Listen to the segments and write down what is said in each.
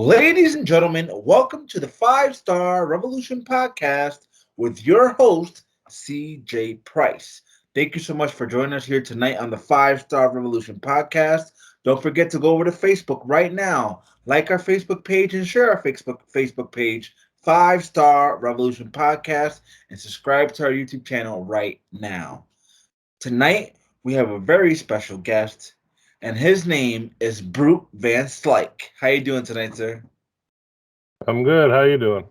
Ladies and gentlemen, welcome to the Five Star Revolution podcast with your host, CJ Price. Thank you so much for joining us here tonight on the Five Star Revolution podcast. Don't forget to go over to Facebook right now, like our Facebook page and share our Facebook page, Five Star Revolution Podcast, and subscribe to our YouTube channel right now. Tonight, we have a very special guest, and his name is Brute VanSlyke. How you doing tonight, sir? I'm good. How you doing?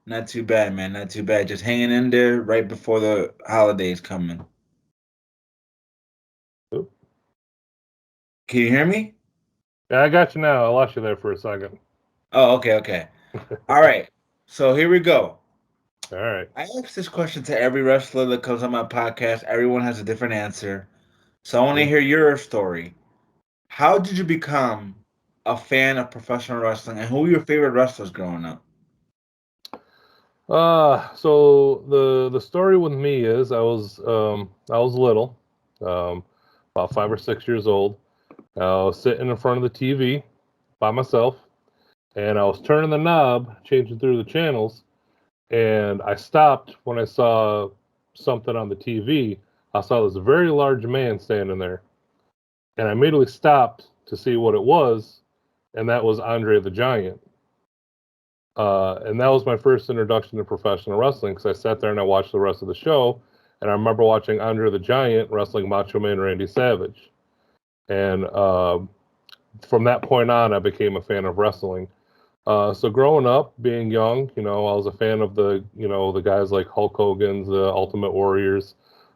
Not too bad, man. Not too bad. Just hanging in there right before the holidays coming. Oop. Can you hear me? Yeah, I got you now. I lost you there for a second. Oh, okay. All right. So here we go. All right. I ask this question to every wrestler that comes on my podcast. Everyone has a different answer. So I want to hear your story. How did you become a fan of professional wrestling, and who were your favorite wrestlers growing up? So the story with me is I was little, about 5 or 6 years old. I was sitting in front of the TV by myself, and I was turning the knob, changing through the channels, and I stopped when I saw something on the TV. I saw this very large man standing there, and I immediately stopped to see what it was, and that was Andre the Giant. And that was my first introduction to professional wrestling because I sat there and I watched the rest of the show. And I remember watching Andre the Giant wrestling Macho Man Randy Savage. And from that point on, I became a fan of wrestling. So growing up, being young, I was a fan of the guys like Hulk Hogan's, the Ultimate Warriors,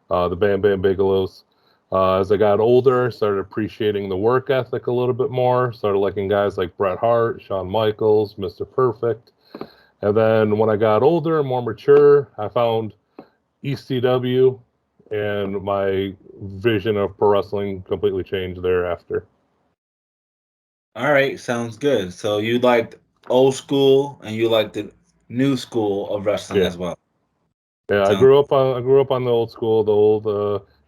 the Bam Bam Bigelows. As I got older, started appreciating the work ethic a little bit more. Started liking guys like Bret Hart, Shawn Michaels, Mr. Perfect. And then when I got older and more mature, I found ECW, and my vision of pro wrestling completely changed thereafter. All right, sounds good. So you liked old school and you liked the new school of wrestling Yeah, as well. yeah. I Sounds grew up on the old school, the old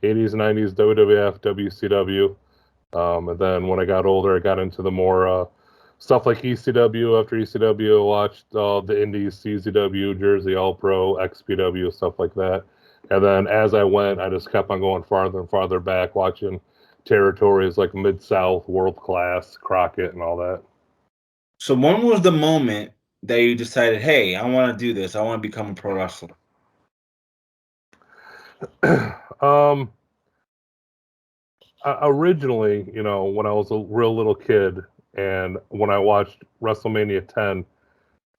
'80s, '90s WWF, WCW. And then when I got older, I got into the more stuff like ECW. After ECW, I watched the Indies, CZW, Jersey All Pro, XPW, stuff like that. And then as I went, I just kept on going farther and farther back, watching territories like Mid South, World Class, Crockett, and all that. So when was the moment that you decided, hey, I want to do this. I want to become a pro wrestler? um, Originally, when I was a real little kid, and when I watched WrestleMania 10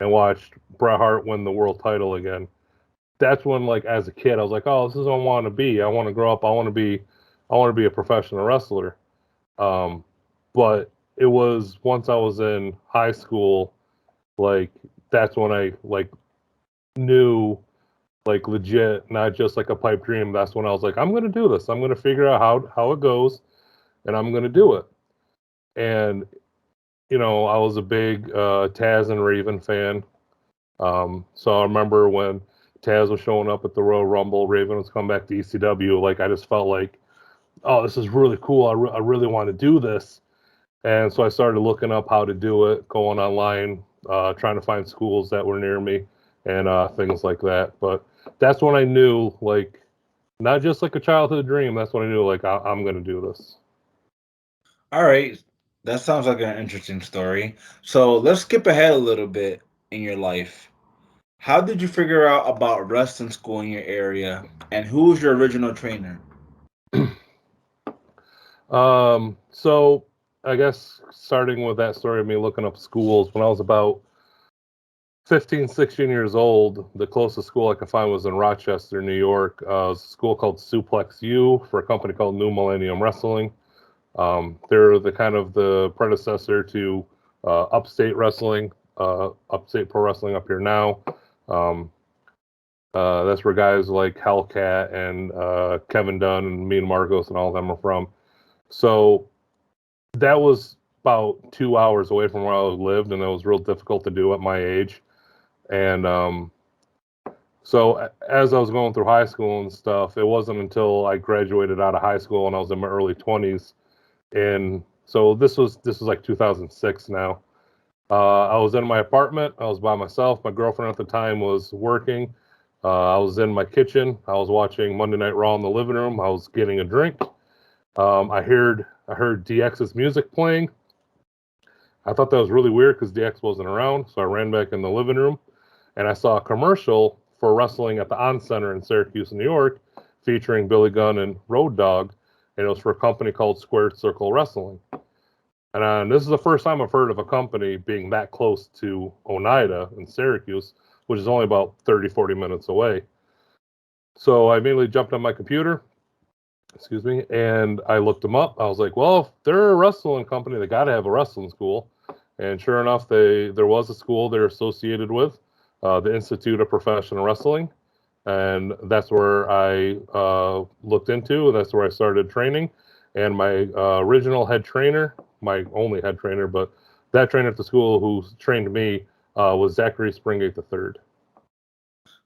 and watched Bret Hart win the world title again, that's when, like, as a kid, I was like, oh, this is what I want to be. I want to grow up. I want to be a professional wrestler. Um, but it was once I was in high school, like, that's when I like knew, like, legit, not just like a pipe dream. That's when I was like, I'm gonna do this. I'm gonna figure out how it goes, and I'm gonna do it. And I was a big Taz and Raven fan. So I remember when Taz was showing up at the Royal Rumble, Raven was coming back to ECW. Like, I just felt like, oh, this is really cool. I really want to do this. And so I started looking up how to do it, going online, trying to find schools that were near me, and things like that. But that's when I knew, like, not just like a childhood dream. That's when I knew, like, I'm going to do this. All right. That sounds like an interesting story. So let's skip ahead a little bit in your life. How did you figure out about wrestling school in your area, and who was your original trainer? So I guess starting with that story of me looking up schools, when I was about 15, 16 years old, the closest school I could find was in Rochester, New York. It was a school called Suplex U for a company called New Millennium Wrestling. They're the kind of the predecessor to Upstate Wrestling, Upstate Pro Wrestling up here now. Um, that's where guys like Hellcat and Kevin Dunn and me and Marcos and all of them are from. So that was about 2 hours away from where I lived, and it was real difficult to do at my age. And so as I was going through high school and stuff, it wasn't until I graduated out of high school and I was in my early 20s. And so this was like 2006 now. I was in my apartment. I was by myself. My girlfriend at the time was working. I was in my kitchen. I was watching Monday Night Raw in the living room. I was getting a drink. I heard DX's music playing. I thought that was really weird because DX wasn't around, so I ran back in the living room and I saw a commercial for wrestling at the On Center in Syracuse, New York, featuring Billy Gunn and Road Dogg, and it was for a company called Squared Circle Wrestling. And this is the first time I've heard of a company being that close to Oneida in Syracuse, which is only about 30, 40 minutes away. So I immediately jumped on my computer, excuse me, and I looked them up. I was like, well, if they're a wrestling company, they got to have a wrestling school. And sure enough, there was a school they're associated with, the Institute of Professional Wrestling, and that's where I looked into. That's where I started training. And my original head trainer, my only head trainer, but that trainer at the school who trained me was Zachary Springate III.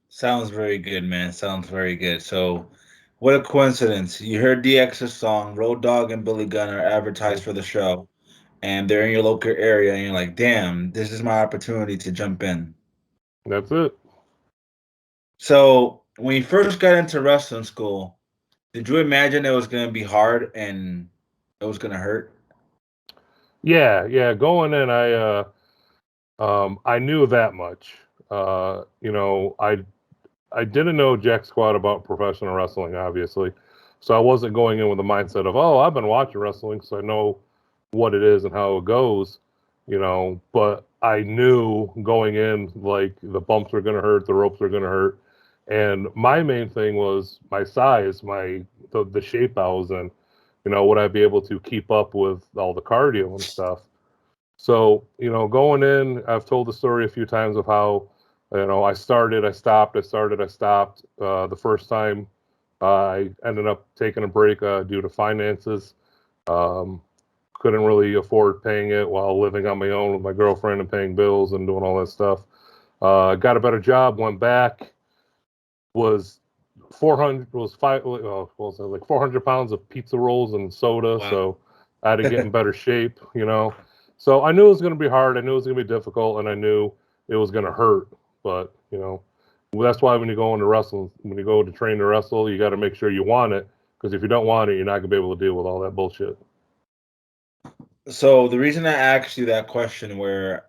Sounds very good, man. Sounds very good. So, what a coincidence. You heard DX's song, Road Dogg and Billy Gunn are advertised for the show, and they're in your local area, and you're like, damn, this is my opportunity to jump in. That's it. So, when you first got into wrestling school, did you imagine it was going to be hard and it was going to hurt? Yeah, yeah. Going in, I knew that much. I didn't know jack squat about professional wrestling, obviously. So I wasn't going in with the mindset of, oh, I've been watching wrestling, so I know what it is and how it goes, But I knew going in, like, the bumps were going to hurt, the ropes were going to hurt. And my main thing was my size, the shape I was in. Would I be able to keep up with all the cardio and stuff? So, going in, I've told the story a few times of how, I started, I stopped, I started, I stopped. The first time I ended up taking a break due to finances. Um, couldn't really afford paying it while living on my own with my girlfriend and paying bills and doing all that stuff. Got a better job, went back, was 400, was five, what was it, like 400 pounds of pizza rolls and soda. Wow. So I had to get in better shape. So I knew it was going to be hard. I knew it was going to be difficult, and I knew it was going to hurt. But that's why when you go into wrestling, when you go to train to wrestle, you got to make sure you want it. Because if you don't want it, you're not going to be able to deal with all that bullshit. So, the reason I asked you that question where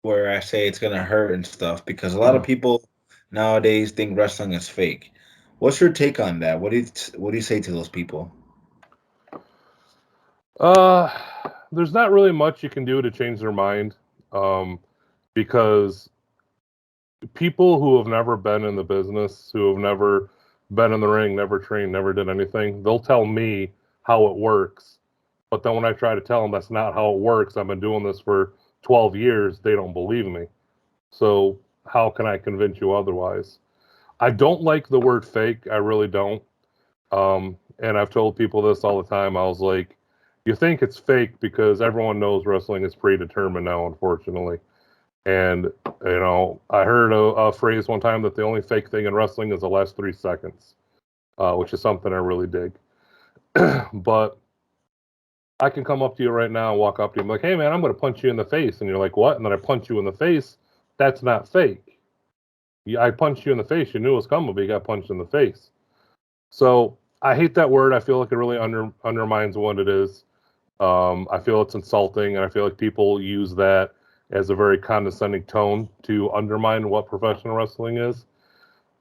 I say it's gonna hurt and stuff because a lot of people nowadays think wrestling is fake. What's your take on that? What do you say to those people? Uh, there's not really much you can do to change their mind, um, because people who have never been in the business, who have never been in the ring, never trained, never did anything, they'll tell me how it works. But then when I try to tell them that's not how it works, I've been doing this for 12 years, they don't believe me. So how can I convince you otherwise? I don't like the word fake. I really don't. And I've told people this all the time. I was like, you think it's fake because everyone knows wrestling is predetermined now, unfortunately. And, I heard a phrase one time that the only fake thing in wrestling is the last 3 seconds, which is something I really dig. But I can come up to you right now and walk up to you and be like, hey, man, I'm going to punch you in the face. And you're like, what? And then I punch you in the face. That's not fake. I punched you in the face. You knew it was coming, but you got punched in the face. So I hate that word. I feel like it really undermines what it is. I feel it's insulting, and I feel like people use that as a very condescending tone to undermine what professional wrestling is.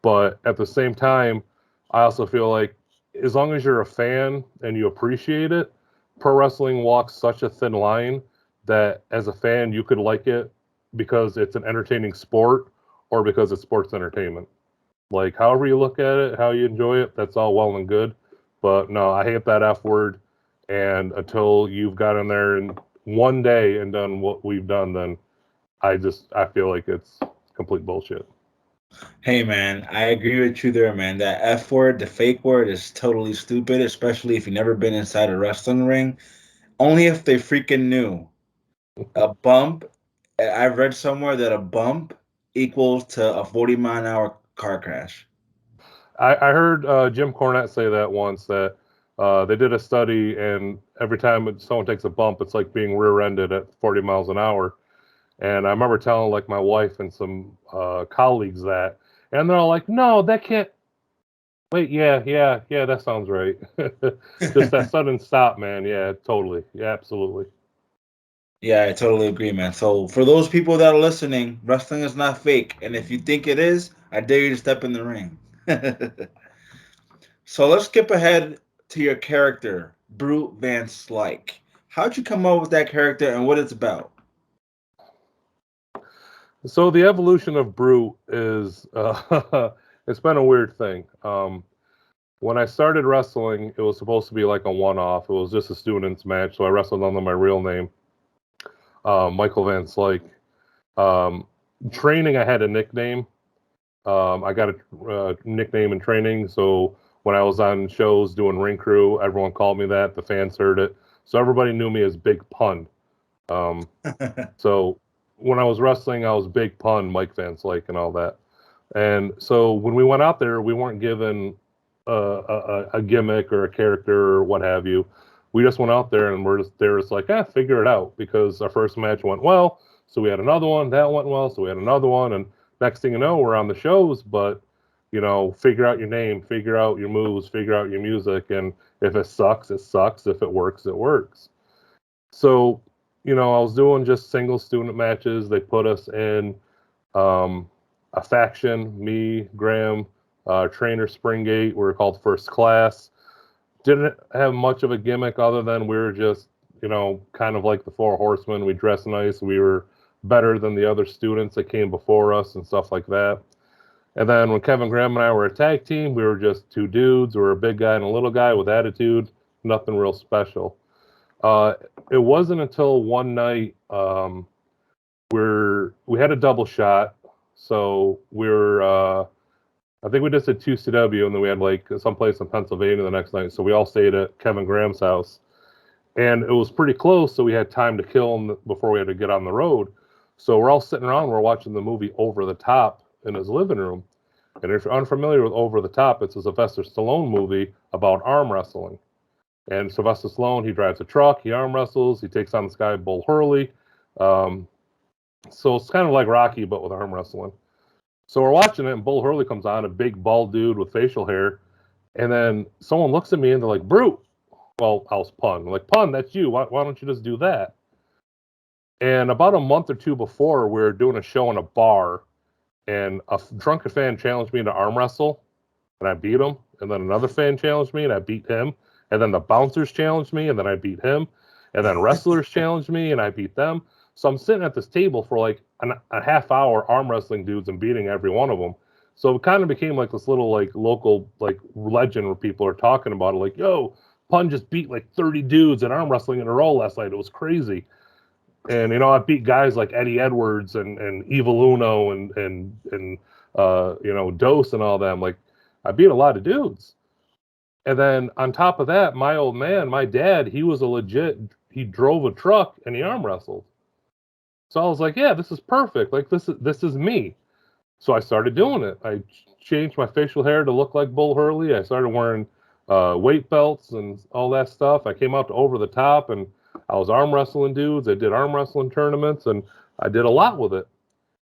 But at the same time, I also feel like as long as you're a fan and you appreciate it, pro wrestling walks such a thin line that as a fan, you could like it because it's an entertaining sport or because it's sports entertainment. Like, however you look at it, how you enjoy it, that's all well and good. But no, I hate that F word. And until you've got in there in one day and done what we've done, then I feel like it's complete bullshit. Hey man, I agree with you there, man. That F word, the fake word, is totally stupid, especially if you've never been inside a wrestling ring. Only if they freaking knew. A bump, I've read somewhere that a bump equals to a 40-mile-an-hour car crash. I heard Jim Cornette say that once that they did a study, and every time someone takes a bump, it's like being rear-ended at 40 miles an hour. And I remember telling like my wife and some colleagues that, and they're all like, "No, that can't." Wait, yeah, that sounds right. Just that sudden stop, man. Yeah, totally. Yeah, absolutely. Yeah, I totally agree, man. So for those people that are listening, wrestling is not fake, and if you think it is, I dare you to step in the ring. So let's skip ahead to your character, Brute VanSlyke. How'd you come up with that character and what it's about? So the evolution of Brute is it's been a weird thing. When I started wrestling, it was supposed to be like a one-off. It was just a students match, so I wrestled under my real name, Michael VanSlyke. Um, Training, I had a nickname. I got a nickname in training, so when I was on shows doing ring crew, everyone called me that. The fans heard it, so everybody knew me as Big Pun. Um, so when I was wrestling, I was Big Pun, Mike VanSlyke, and all that. And so when we went out there, we weren't given a gimmick or a character or what have you. We just went out there and they were just like, figure it out because our first match went well. So we had another one that went well. So we had another one, and next thing you know, we're on the shows. But figure out your name, figure out your moves, figure out your music, and if it sucks, it sucks. If it works, it works. So I was doing just single student matches. They put us in um, a faction, me, Graham, trainer Springate. We were called First Class. Didn't have much of a gimmick other than we were just, kind of like the Four Horsemen. We dressed nice. We were better than the other students that came before us and stuff like that. And then when Kevin Graham and I were a tag team, we were just two dudes. We were a big guy and a little guy with attitude. Nothing real special. Uh, it wasn't until one night we had a double shot, so we were I think we just did two CW, and then we had like someplace in Pennsylvania the next night. So we all stayed at Kevin Graham's house, and it was pretty close, so we had time to kill before we had to get on the road. So we're all sitting around, we're watching the movie Over the Top in his living room. And if you're unfamiliar with Over the Top, it's a Sylvester Stallone movie about arm wrestling. And Sylvester Stallone, he drives a truck, he arm wrestles, he takes on this guy Bull Hurley. Um, so it's kind of like Rocky, but with arm wrestling. So we're watching it, and Bull Hurley comes on, a big bald dude with facial hair, and then someone looks at me and they're like, "Brute." Well, I was Pun. I'm like, "Pun, that's you. Why don't you just do that?" And about a month or two before, we were doing a show in a bar, and a drunken fan challenged me to arm wrestle, and I beat him. And then another fan challenged me, and I beat him. And then the bouncers challenged me, and then I beat him. And then wrestlers challenged me, and I beat them. So I'm sitting at this table for like a half hour arm wrestling dudes and beating every one of them. So it kind of became like this little like local like legend where people are talking about it. Like, yo, Pun just beat like 30 dudes in arm wrestling in a row last night. It was crazy. And I beat guys like Eddie Edwards and Evil Uno and Dose and all them. Like, I beat a lot of dudes. And then on top of that, my old man, my dad, he was he drove a truck and he arm wrestled. So I was like, yeah, this is perfect. Like this is me. So I started doing it. I changed my facial hair to look like Bull Hurley. I started wearing weight belts and all that stuff. I came out to Over the Top and I was arm wrestling dudes. I did arm wrestling tournaments and I did a lot with it.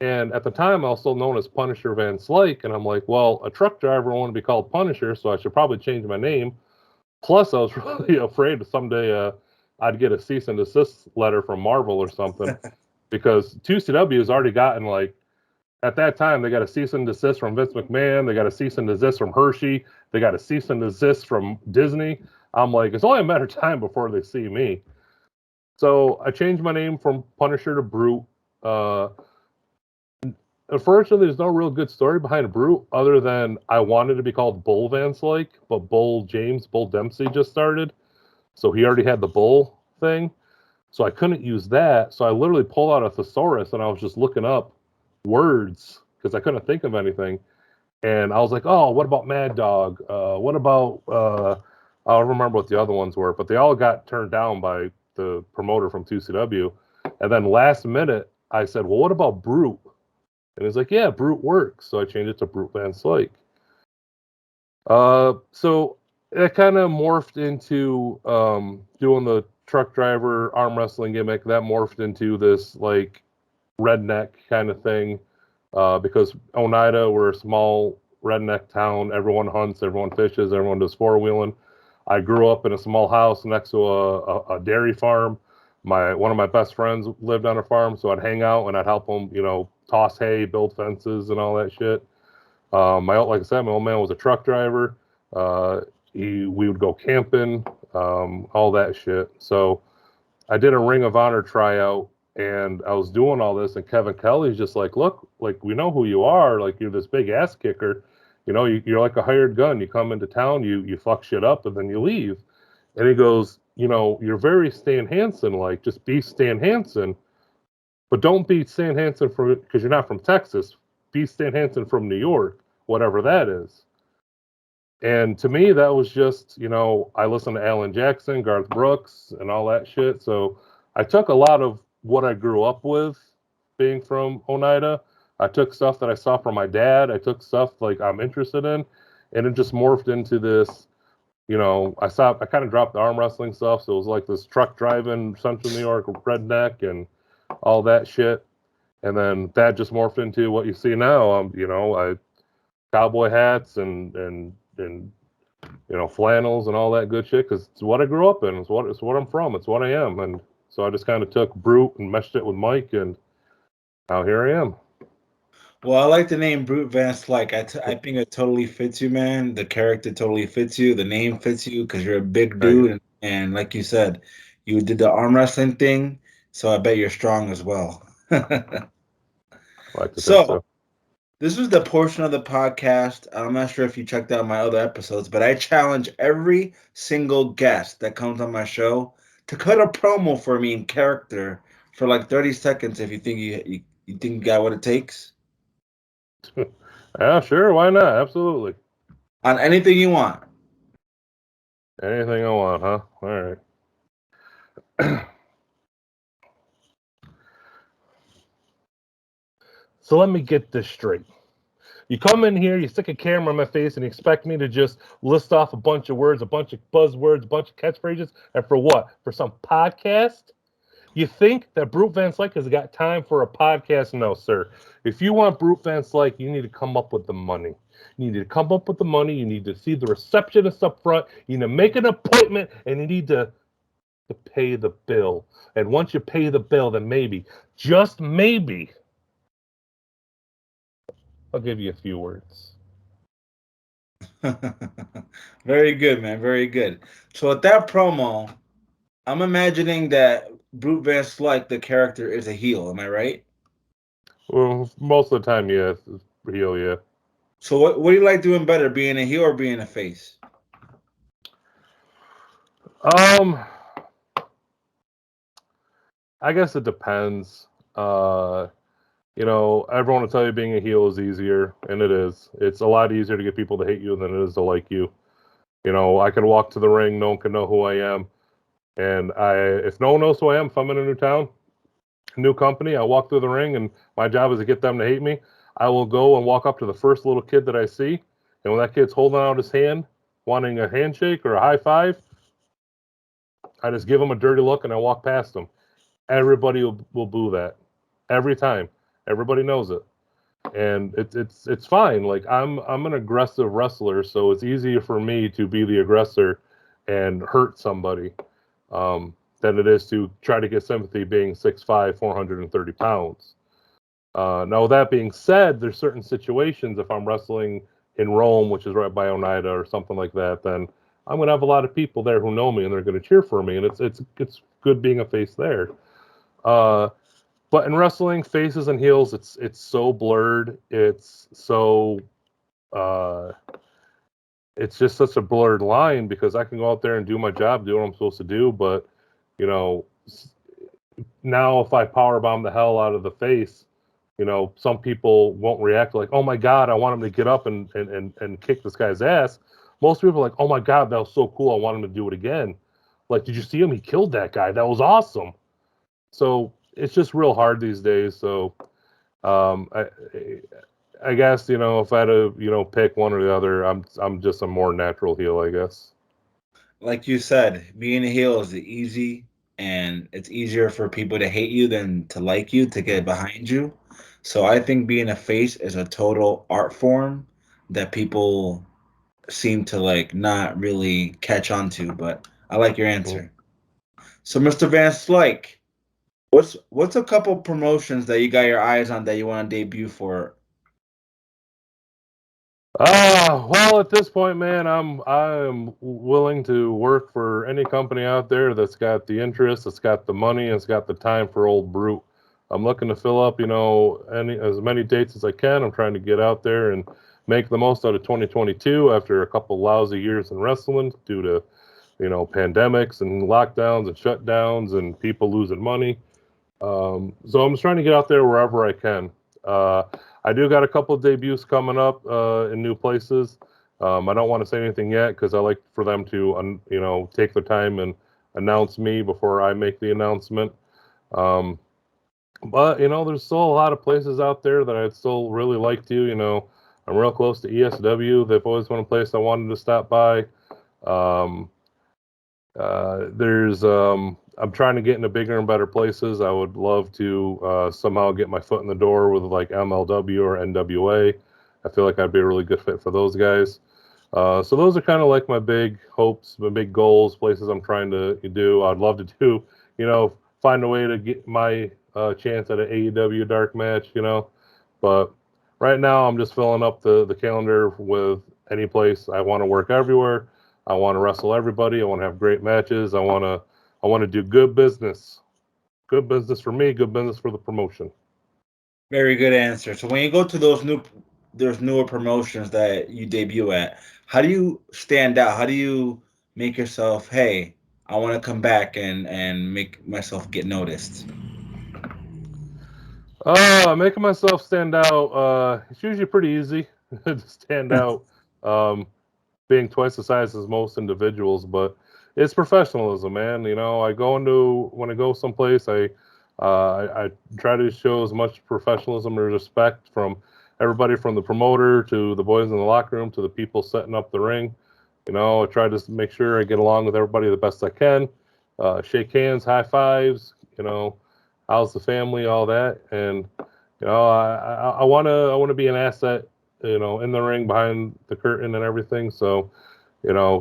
And at the time, I was still known as Punisher VanSlyke. And I'm like, well, a truck driver wanted to be called Punisher, so I should probably change my name. Plus, I was really afraid that someday I'd get a cease and desist letter from Marvel or something because 2CW has already gotten like, at that time, they got a cease and desist from Vince McMahon. They got a cease and desist from Hershey. They got a cease and desist from Disney. I'm like, it's only a matter of time before they see me. So I changed my name from Punisher to Brute. Uh, Unfortunately, there's no real good story behind Brute other than I wanted to be called Bull VanSlyke, but Bull Dempsey just started. So he already had the Bull thing. So I couldn't use that. So I literally pulled out a thesaurus and I was just looking up words because I couldn't think of anything. And I was like, oh, what about Mad Dog? What about, I don't remember what the other ones were, but they all got turned down by the promoter from 2CW. And then last minute, I said, well, what about Brute? And he's like, yeah, Brute works. So I changed it to Brute VanSlyke. So it kind of morphed into doing the truck driver arm wrestling gimmick. That morphed into this like redneck kind of thing, because Oneida, we're a small redneck town. Everyone hunts, everyone fishes, everyone does four-wheeling. I grew up in a small house next to a dairy farm. One of my best friends lived on a farm, so I'd hang out and I'd help him, toss hay, build fences, and all that shit. Like I said, my old man was a truck driver. We would go camping, all that shit. So I did a Ring of Honor tryout, and I was doing all this, and Kevin Kelly's just like, look, like, we know who you are. Like, you're this big ass kicker. You're like a hired gun. You come into town, you fuck shit up, and then you leave. And he goes, you're very Stan Hansen like. Just be Stan Hansen, but don't be Stan Hansen because you're not from Texas. Be Stan Hansen from New York, whatever that is. And to me, that was just, I listened to Alan Jackson, Garth Brooks, and all that shit. So I took a lot of what I grew up with, being from Oneida. I took stuff that I saw from my dad. I took stuff like I'm interested in, and it just morphed into this. I kind of dropped the arm wrestling stuff, so it was like this truck driving Central New York redneck and all that shit. And then that just morphed into what you see now. I cowboy hats and flannels and all that good shit, because it's what I grew up in. It's what I'm from. It's what I am. And so I just kind of took Brute and meshed it with Mike, and now here I am. Well, I like the name Brute VanSlyke. I think it totally fits you, man. The character totally fits you. The name fits you because you're a big Thank you. dude, and like you said, you did the arm wrestling thing, so I bet you're strong as well. I like to think So, so. this was the portion of the podcast. I'm not sure if you checked out my other episodes, but I challenge every single guest that comes on my show to cut a promo for me in character for like 30 seconds if you think you think you got what it takes Yeah, sure. Why not? Absolutely. on anything you want. Anything I want, huh? All right. So let me get this straight. You come in here, you stick a camera in my face, and you expect me to just list off a bunch of words, a bunch of buzzwords, a bunch of catchphrases, and for what? For some podcast? You think that Brute VanSlyke has got time for a podcast? No, sir. If you want Brute VanSlyke, you need to come up with the money. You need to come up with the money. You need to see the receptionist up front. You need to make an appointment, and you need to pay the bill. And once you pay the bill, then maybe, just maybe, I'll give you a few words. Very good, man. Very good. So with that promo, I'm imagining that Brute VanSlyke, the character, is a heel. Am I right? Well, most of the time, yeah, heel, yeah. So what do you like doing better, being a heel or being a face? Um, I guess it depends. Everyone will tell you being a heel is easier, and it is. It's a lot easier to get people to hate you than it is to like you. I can walk to the ring, no one can know who I am. And if no one knows who I am, if I'm in a new town, new company, I walk through the ring, and my job is to get them to hate me. I will go and walk up to the first little kid that I see, and when that kid's holding out his hand, wanting a handshake or a high five, I just give him a dirty look and I walk past him. Everybody will boo that every time. Everybody knows it, and it's fine. Like I'm an aggressive wrestler, so it's easier for me to be the aggressor and hurt somebody than it is to try to get sympathy being 6'5", 430 pounds. Now, with that being said, there's certain situations, if I'm wrestling in Rome, which is right by Oneida or something like that, then I'm going to have a lot of people there who know me and they're going to cheer for me, and it's good being a face there. But in wrestling, faces and heels, it's so blurred. Uh, it's just such a blurred line, because I can go out there and do my job, do what I'm supposed to do, but you know, now if I powerbomb the hell out of the face, some people won't react like, oh my God, I want him to get up and kick this guy's ass. Most people are like, oh my God, that was so cool, I want him to do it again. Like, did you see him? He killed that guy. That was awesome. So it's just real hard these days. So um, I, I guess, if I had to, pick one or the other, I'm just a more natural heel, I guess. Like you said, being a heel is the easy and it's easier for people to hate you than to like you, to get behind you. So I think being a face is a total art form that people seem to like not really catch on to, but I like your Mm. answer. So Mr. Van Slyke, what's a couple promotions that you got your eyes on that you want to debut for? Well, at this point, man, I'm willing to work for any company out there that's got the interest, that's got the money, and it's got the time for old Brute. I'm looking to fill up, any as many dates as I can. I'm trying to get out there and make the most out of 2022 after a couple lousy years in wrestling due to, pandemics and lockdowns and shutdowns and people losing money. So I'm just trying to get out there wherever I can. Uh, I do got a couple of debuts coming up in new places. I don't want to say anything yet because I like for them to, take their time and announce me before I make the announcement. Um, but there's still a lot of places out there that I'd still really like to. I'm real close to ESW. They've always been a place I wanted to stop by. Um, I'm trying to get into bigger and better places. I would love to somehow get my foot in the door with like MLW or NWA. I feel like I'd be a really good fit for those guys. So those are kind of like my big hopes, my big goals, places I'm trying to do. I'd love to do, find a way to get my chance at an AEW dark match, But right now, I'm just filling up the calendar with any place. I want to work everywhere. I want to wrestle everybody. I want to have great matches. I want to do good business. Good business for me. Good business for the promotion. Very good answer. So when you go to there's newer promotions that you debut at, how do you stand out? How do you make yourself, hey, I want to come back and make myself get noticed? Making myself stand out. It's usually pretty easy to stand out. Um, being twice the size as most individuals, but it's professionalism, man. When I go someplace, I try to show as much professionalism and respect from everybody from the promoter to the boys in the locker room to the people setting up the ring. I try to make sure I get along with everybody the best I can. Shake hands, high fives, how's the family, all that, and I want to be an asset, in the ring behind the curtain and everything. So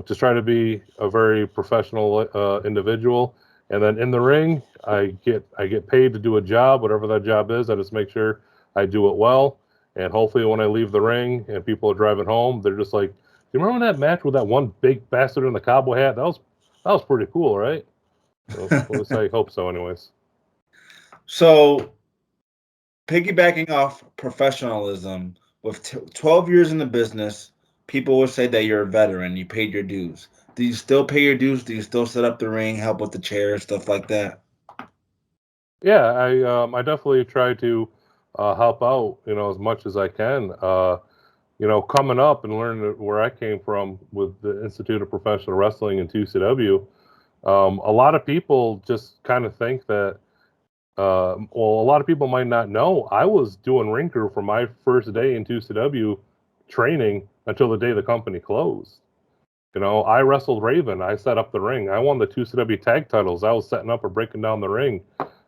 just try to be a very professional individual. And then in the ring, I get paid to do a job, whatever that job is. I just make sure I do it well. And hopefully, when I leave the ring and people are driving home, they're just like, "Do you remember that match with that one big bastard in the cowboy hat? That was pretty cool, right?" So at least I hope so, anyways. So piggybacking off professionalism, with 12 years in the business, people would say that you're a veteran. You paid your dues. Do you still pay your dues? Do you still set up the ring, help with the chairs, stuff like that? Yeah, I definitely try to help out, as much as I can. Coming up and learning where I came from with the Institute of Professional Wrestling in 2CW, a lot of people just kind of think that, a lot of people might not know I was doing ring crew for my first day in 2CW training until the day the company closed. I wrestled Raven. I set up the ring. I won the 2CW tag titles. I was setting up or breaking down the ring.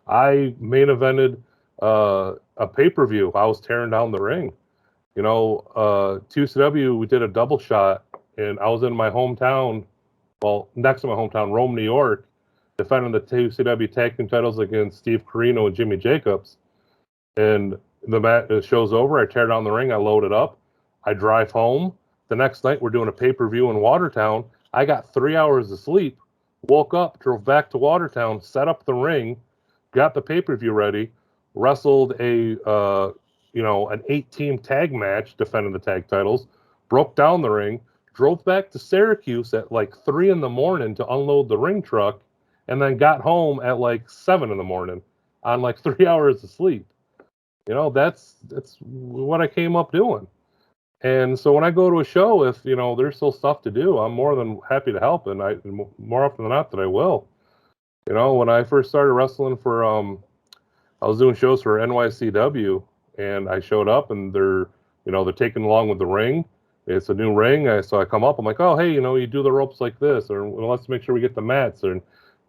I main evented a pay per view. I was tearing down the ring. 2CW, we did a double shot, and I was in my hometown, well, next to my hometown, Rome, New York, defending the 2CW tag team titles against Steve Corino and Jimmy Jacobs. And the show's over. I tear down the ring. I load it up. I drive home. The next night, we're doing a pay per view in Watertown. I got 3 hours of sleep. Woke up, drove back to Watertown, set up the ring, got the pay per view ready, wrestled an 8-team tag match, defending the tag titles, broke down the ring, drove back to Syracuse at like 3 in the morning to unload the ring truck, and then got home at like 7 in the morning on like 3 hours of sleep. That's what I came up doing. And so when I go to a show, if there's still stuff to do, I'm more than happy to help, and more often than not that I will. When I first started wrestling for I was doing shows for NYCW, and I showed up, and they're taking along with the ring. It's a new ring, so I come up. I'm like, oh, hey, you do the ropes like this, or well, let's make sure we get the mats, and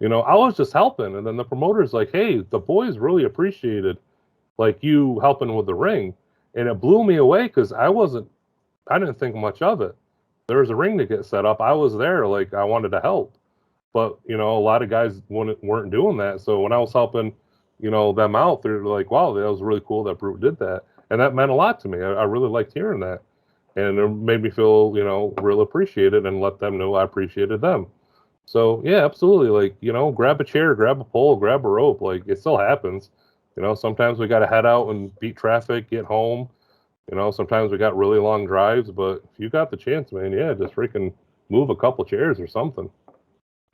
I was just helping. And then the promoter's like, hey, the boys really appreciated like you helping with the ring. And it blew me away because I didn't think much of it. There was a ring to get set up. I was there, like I wanted to help. But, a lot of guys weren't doing that. So when I was helping, them out, they're like, wow, that was really cool that Brute did that. And that meant a lot to me. I really liked hearing that. And it made me feel, real appreciated and let them know I appreciated them. So yeah, absolutely. Like, grab a chair, grab a pole, grab a rope. Like it still happens. Sometimes we got to head out and beat traffic, get home. Sometimes we got really long drives, but if you got the chance, man, yeah, just freaking move a couple chairs or something.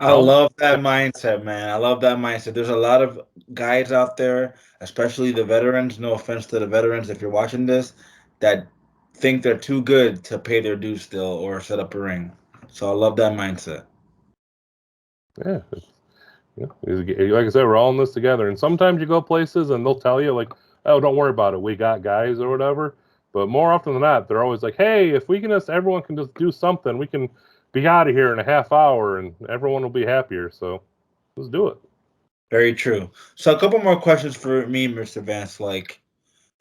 I love that mindset, man. I love that mindset. There's a lot of guys out there, especially the veterans. No offense to the veterans if you're watching this, that think they're too good to pay their dues still or set up a ring. So I love that mindset. Yeah, like I said, we're all in this together. And sometimes you go places and they'll tell you like, "Oh, don't worry about it. We got guys or whatever." But more often than not, they're always like, "Hey, if we can just everyone can just do something, we can be out of here in a half hour, and everyone will be happier." So let's do it. Very true. So a couple more questions for me, Mr. Vance. Like,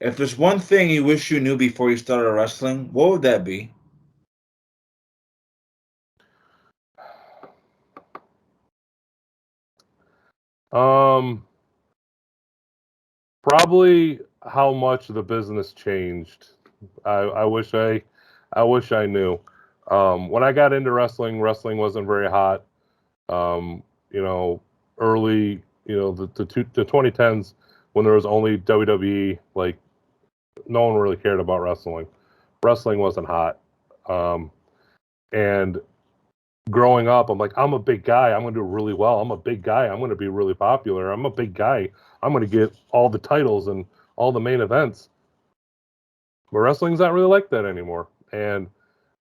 if there's one thing you wish you knew before you started wrestling, what would that be? Um, Probably how much the business changed. I wish I knew. When I got into wrestling, wrestling wasn't very hot. Um, you know, early, the 2010s when there was only WWE, like no one really cared about wrestling. Wrestling wasn't hot. Um, and growing up, I'm like, I'm a big guy. I'm going to do really well. I'm a big guy. I'm going to be really popular. I'm a big guy. I'm going to get all the titles and all the main events. But wrestling's not really like that anymore. And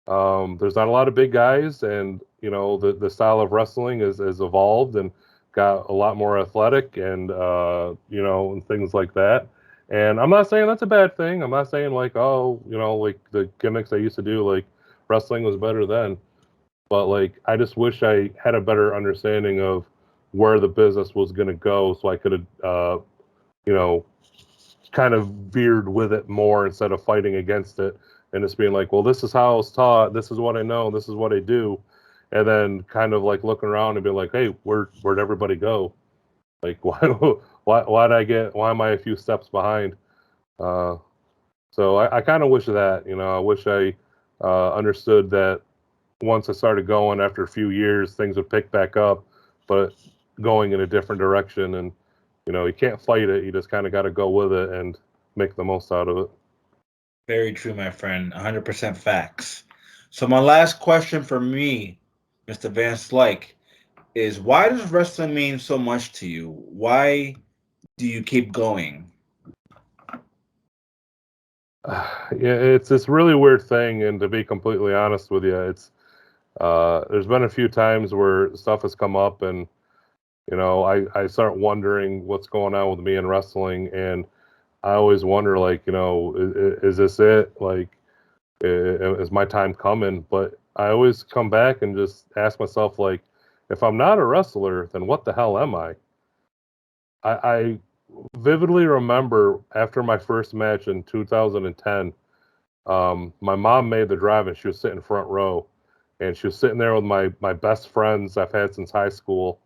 there's not a lot of big guys, and the style of wrestling is evolved and got a lot more athletic, and and things like that. And I'm not saying that's a bad thing. I'm not saying like, oh, like the gimmicks I used to do, like wrestling was better then. But like I just wish I had a better understanding of where the business was going to go, so I could have you know kind of veered with it more instead of fighting against it and just being like, well, this is how I was taught, this is what I know, this is what I do, and then kind of like looking around and being like, hey, where'd everybody go? Like why am I a few steps behind? Uh, so I kind of wish that, I wish I understood that once I started going after a few years, things would pick back up, but going in a different direction. And, you can't fight it. You just kind of got to go with it and make the most out of it. Very true, my friend. 100% facts. So my last question for me, Mr. VanSlyke, is why does wrestling mean so much to you? Why do you keep going? Yeah, it's this really weird thing. And to be completely honest with you, there's been a few times where stuff has come up and, I start wondering what's going on with me in wrestling. And I always wonder, like, is this it? Like, is my time coming? But I always come back and just ask myself, like, if I'm not a wrestler, then what the hell am I? I vividly remember after my first match in 2010, my mom made the drive and she was sitting front row. And she was sitting there with my best friends I've had since high school.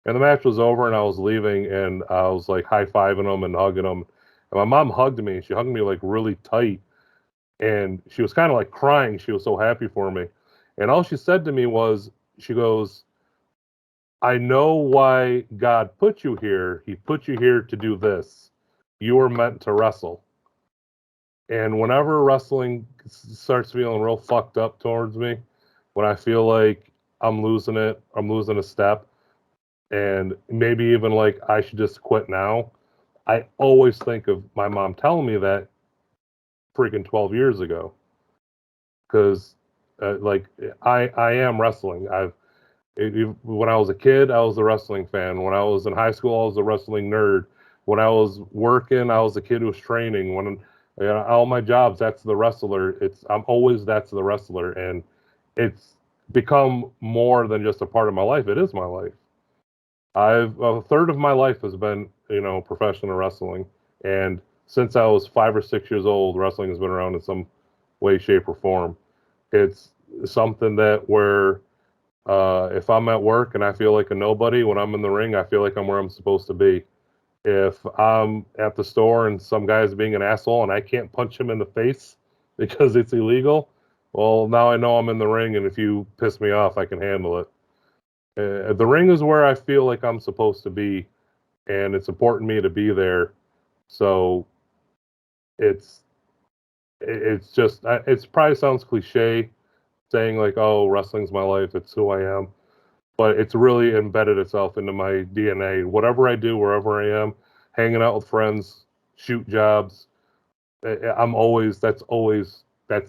And the match was over and I was leaving and I was like high fiving them and hugging them. And my mom hugged me. She hugged me like really tight and she was kind of like crying. She was so happy for me. And all she said to me was, she goes, I know why God put you here. He put you here to do this. You were meant to wrestle. And whenever wrestling starts feeling real fucked up towards me, when I feel like I'm losing it, I'm losing a step, and maybe even like I should just quit now, I always think of my mom telling me that freaking 12 years ago. Because like I am wrestling. When I was a kid, I was a wrestling fan. When I was in high school, I was a wrestling nerd. When I was working, I was a kid who was training. All my jobs, that's the wrestler. I'm always that's the wrestler, and it's become more than just a part of my life. It is my life. I've a third of my life has been, professional wrestling, and since I was 5 or 6 years old, wrestling has been around in some way, shape, or form. It's something that where if I'm at work and I feel like a nobody, when I'm in the ring, I feel like I'm where I'm supposed to be. If I'm at the store and some guy's being an asshole and I can't punch him in the face because it's illegal, well, now I know I'm in the ring, and if you piss me off, I can handle it. The ring is where I feel like I'm supposed to be, and it's important to me to be there. So it's it's just it's probably sounds cliche saying like, oh, wrestling's my life, it's who I am, but it's really embedded itself into my DNA. Whatever I do, wherever I am, hanging out with friends, shoot jobs, I'm always that's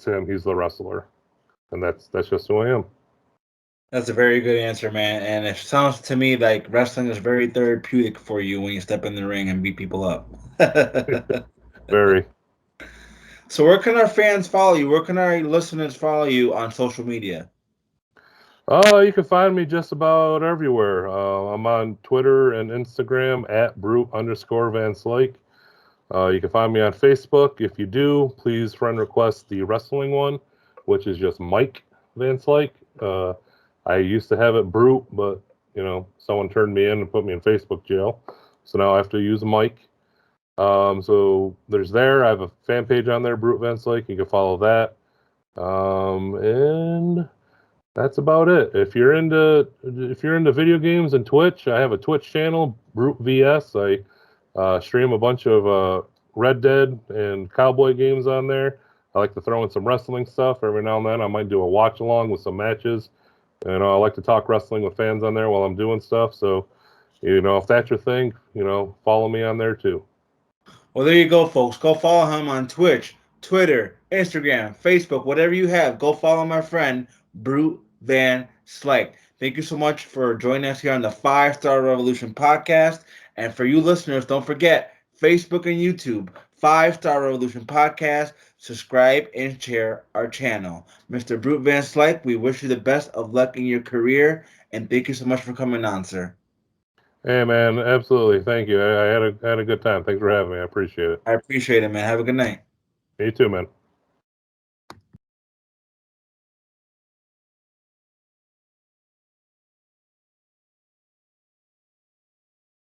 him. He's the wrestler, and that's just who I am. That's a very good answer, man. And it sounds to me like wrestling is very therapeutic for you when you step in the ring and beat people up. Very. So where can our fans follow you? Where can our listeners follow you on social media? You can find me just about everywhere. I'm on Twitter and Instagram at Brute_VanSlyke. You can find me on Facebook. If you do, please friend request the wrestling one, which is just Mike VanSlyke. I used to have it Brute, but someone turned me in and put me in Facebook jail, so now I have to use Mike. So there's there. I have a fan page on there, Brute VanSlyke. You can follow that. And that's about it. If you're into video games and Twitch, I have a Twitch channel, Brute VS. I stream a bunch of Red Dead and Cowboy games on there. I like to throw in some wrestling stuff every now and then. I might do a watch along with some matches. And I like to talk wrestling with fans on there while I'm doing stuff. So, if that's your thing, follow me on there too. Well, there you go, folks. Go follow him on Twitch, Twitter, Instagram, Facebook, whatever you have. Go follow my friend, Brute Van Slyke. Thank you so much for joining us here on the Five Star Revolution podcast. And for you listeners, don't forget Facebook and YouTube, Five Star Revolution podcast. Subscribe and share our channel. Mr. Brute Van Slyke, we wish you the best of luck in your career. And thank you so much for coming on, sir. Hey man, absolutely. Thank you. I had a good time. Thanks for having me. I appreciate it. I appreciate it, man. Have a good night. You too, man.